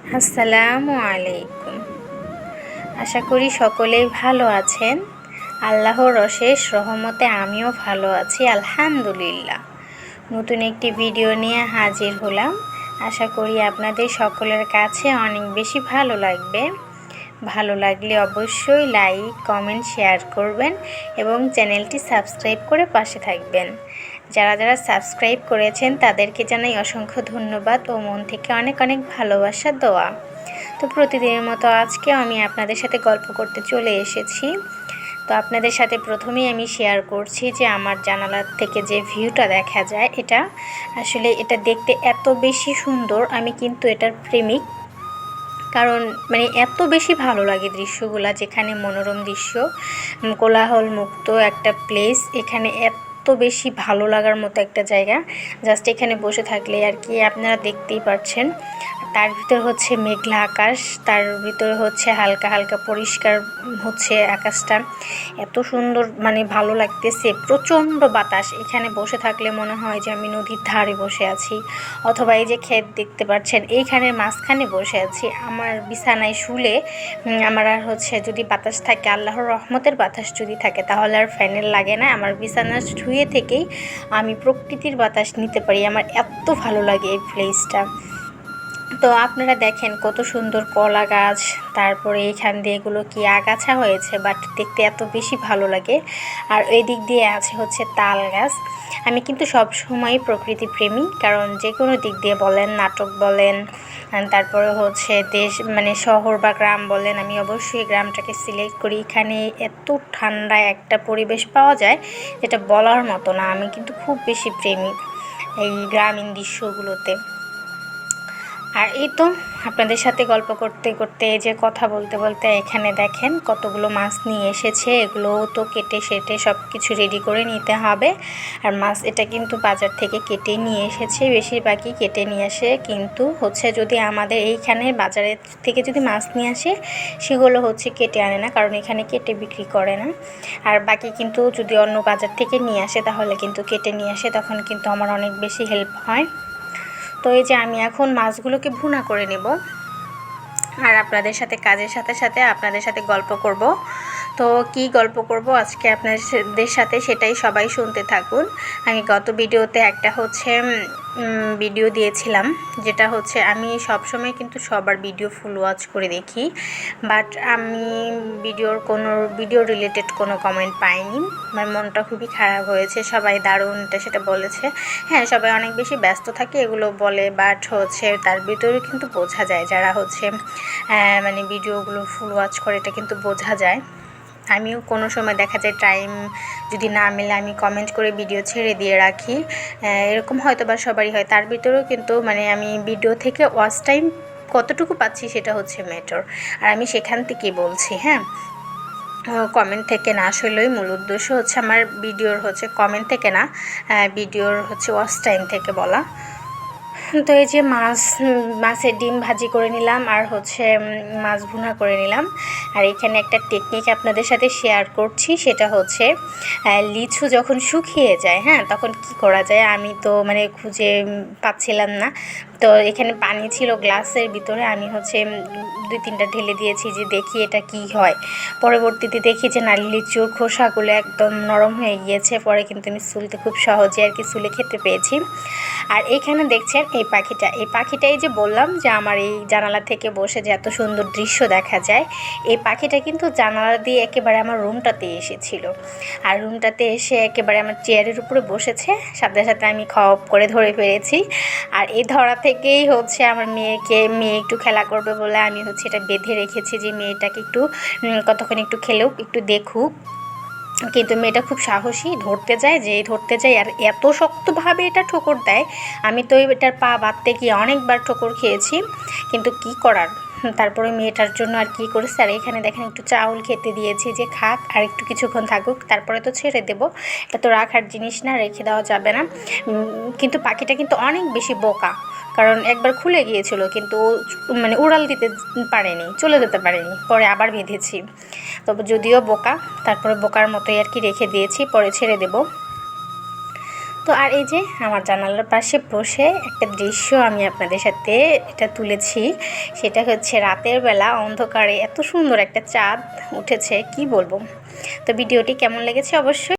আসসালামু আলাইকুম। আশা করি সকলেই ভালো আছেন। আল্লাহর অশেষ রহমতে আমিও ভালো আছি, আলহামদুলিল্লাহ। নতুন একটি ভিডিও নিয়ে হাজির হলাম। আশা করি আপনাদের সকলের কাছে অনেক বেশি ভালো লাগবে। ভালো লাগলে অবশ্যই লাইক, কমেন্ট, শেয়ার করবেন এবং চ্যানেলটি সাবস্ক্রাইব করে পাশে থাকবেন। যারা যারা সাবস্ক্রাইব করেছেন তাদেরকে জানাই অসংখ্য ধন্যবাদ ও মন থেকে অনেক অনেক ভালোবাসা দোয়া। তো প্রতিদিনের মতো আজকেও আমি আপনাদের সাথে গল্প করতে চলে এসেছি। তো আপনাদের সাথে প্রথমেই আমি শেয়ার করছি যে আমার জানালার থেকে যে ভিউটা দেখা যায়, এটা দেখতে এত বেশি সুন্দর। আমি কিন্তু এটার প্রেমিক, কারণ এত বেশি ভালো লাগে দৃশ্যগুলা, যেখানে মনোরম দৃশ্য, কোলাহল মুক্ত একটা প্লেস। এখানে এত বেশি ভালো লাগার মতো একটা জায়গা। জাস্ট এখানে বসে থাকলে আর কি আপনারা দেখতেই পাচ্ছেন। তার ভিতর হচ্ছে মেঘলা আকাশ, তার ভিতরে হচ্ছে হালকা হালকা পরিষ্কার হচ্ছে আকাশটা। এত সুন্দর, ভালো লাগতেছে। প্রচণ্ড বাতাস। এখানে বসে থাকলে মনে হয় যে আমি নদীর ধারে বসে আছি, অথবা এই যে ক্ষেত দেখতে পাচ্ছেন এইখানের মাঝখানে বসে আছি। আমার বিছানায় শুলে আমার আর যদি বাতাস থাকে, আল্লাহর রহমতের বাতাস যদি থাকে, তাহলে আর ফ্যানের লাগে না। আমার বিছানা শুয়ে থেকেই আমি প্রকৃতির বাতাস নিতে পারি। আমার এত ভালো লাগে এই প্লেসটা। তো আপনারা দেখেন কত সুন্দর কলা গাছ, তারপরে এইখান দিয়ে এগুলো কি আগাছা হয়েছে, বাট দেখতে এত বেশি ভালো লাগে। আর এই দিক দিয়ে আছে তাল গাছ। আমি কিন্তু সব সময় প্রকৃতি প্রেমী, কারণ যে কোনো দিক দিয়ে বলেন, নাটক বলেন, তারপরে দেশ শহর বা গ্রাম বলেন, আমি অবশ্যই গ্রামটাকে সিলেক্ট করি। এখানে এত ঠান্ডা একটা পরিবেশ পাওয়া যায় যেটা বলার মতো না। আমি কিন্তু খুব বেশি প্রেমী এই গ্রামীণ দৃশ্যগুলোতে। আর এই তো আপনাদের সাথে গল্প করতে করতে, এই যে কথা বলতে বলতে, এখানে দেখেন কতগুলো মাছ নিয়ে এসেছে। এগুলো তো কেটে সেটে সব কিছু রেডি করে নিতে হবে। আর মাছ এটা কিন্তু বাজার থেকে কেটে নিয়ে এসেছে, বেশিরভাগই কেটে নিয়ে আসে। কিন্তু যদি আমাদের এইখানে বাজারের থেকে যদি মাছ নিয়ে আসে, সেগুলো কেটে আনে না, কারণ এখানে কেটে বিক্রি করে না। আর বাকি কিন্তু যদি অন্য বাজার থেকে নিয়ে আসে, তাহলে কিন্তু কেটে নিয়ে আসে, তখন কিন্তু আমার অনেক বেশি হেল্প হয়। তো এই যে আমি এখন মাছগুলোকে ভুনা করে নেব, আর আপনাদের সাথে কাজের সাথে সাথে আপনাদের সাথে গল্প করব। তো কি গল্প করব আজকে আপনাদের সাথে, সেটাই সবাই শুনতে থাকুন। আমি গত ভিডিওতে একটা ভিডিও দিয়েছিলাম, যেটা আমি সবসময় কিন্তু সবার ভিডিও ফুল ওয়াচ করে দেখি, বাট আমি ভিডিও রিলেটেড কোনো কমেন্ট পাইনি। আমার মনটা খুবই খারাপ হয়েছে। সবাই দারুণ এটা সেটা বলেছে। হ্যাঁ, সবাই অনেক বেশি ব্যস্ত থাকে, এগুলো বলে, বাট তার ভিতরে কিন্তু বোঝা যায় যারা ভিডিওগুলো ফুল ওয়াচ করে, এটা কিন্তু বোঝা যায়। আমিও কোনো সময় দেখা যায় টাইম যদি না মেলে আমি কমেন্ট করে ভিডিও ছেড়ে দিয়ে রাখি। এরকম হয়তো বা সবারই হয়। তার ভিতরেও কিন্তু আমি ভিডিও থেকে ওয়াচ টাইম কতটুকু পাচ্ছি সেটা ম্যাটার। আর আমি সেখান থেকেই বলছি, হ্যাঁ, কমেন্ট থেকে না। আসলেই মূল উদ্দেশ্য আমার ভিডিওর কমেন্ট থেকে না, ভিডিওর ওয়াচ টাইম থেকে বলা। তো এই যে মাছের ডিম ভাজি করে নিলাম, আর মাছ ভুনা করে নিলাম। আর এখানে একটা টেকনিক আপনাদের সাথে শেয়ার করছি, সেটা লিচু যখন শুকিয়ে যায়, হ্যাঁ, তখন কি করা যায়, আমি তো খুঁজে পাচ্ছিলাম না। তো এখানে পানি ছিল গ্লাসের ভিতরে, আমি 2-3টা ঢেলে দিয়েছি যে দেখি এটা কি হয়। পরবর্তীতে দেখি যে নারী লিচুর খোসাগুলো একদম নরম হয়ে গিয়েছে। পরে কিন্তু আমি সুলতে খুব সহজে আর কি সুলে খেতে পেয়েছি। আর এইখানে দেখছেন এই পাখিটাই যে বললাম যে আমার এই জানালা থেকে বসে যে এত সুন্দর দৃশ্য দেখা যায়, এই পাখিটা কিন্তু জানালা দিয়ে একেবারে আমার রুমটাতে এসেছিল। আর রুমটাতে এসে একেবারে আমার চেয়ারের উপরে বসেছে, সাথে সাথে আমি খপ করে ধরে ফেলেছি। আর এই ধরা থেকেই আমার মেয়ে একটু খেলা করবে বলে আমি এটা বেঁধে রেখেছি, যে মেয়েটাকে একটু কতক্ষণ একটু খেলেও একটু দেখুক। কিন্তু মেয়েটা খুব সাহসী, ধরতে যায় আর এত শক্তভাবে এটা ঠোকর দেয়। আমি তো এটার পা বাঁধতে গিয়ে অনেকবার ঠোকর খেয়েছি, কিন্তু কি করার। তারপরে মেয়েটার জন্য আর কি করেছে, আর এখানে দেখেন একটু চাউল খেতে দিয়েছি, যে খাক আর একটু কিছুক্ষণ থাকুক, তারপরে তো ছেড়ে দেবো। এটা তো রাখার জিনিস না, রেখে দেওয়া যাবে না। কিন্তু পাখিটা কিন্তু অনেক বেশি বোকা, কারণ একবার খুলে গিয়েছিল, কিন্তু উড়াল দিতে পারেনি, চলে যেতে পারেনি। পরে আবার বেঁধেছি। তবে যদিও বোকা, তারপরে বোকার মতোই আর কি রেখে দিয়েছি, পরে ছেড়ে দেব। তো তো আর এই যে আমার জানালার পাশে বসে একটা দৃশ্য আমি আপনাদের সাথে এটা তুলেছি, সেটা হচ্ছে রাতের বেলা অন্ধকারে এত সুন্দর একটা চাঁদ উঠেছে, কি বলবো। তো ভিডিওটি কেমন লেগেছে অবশ্যই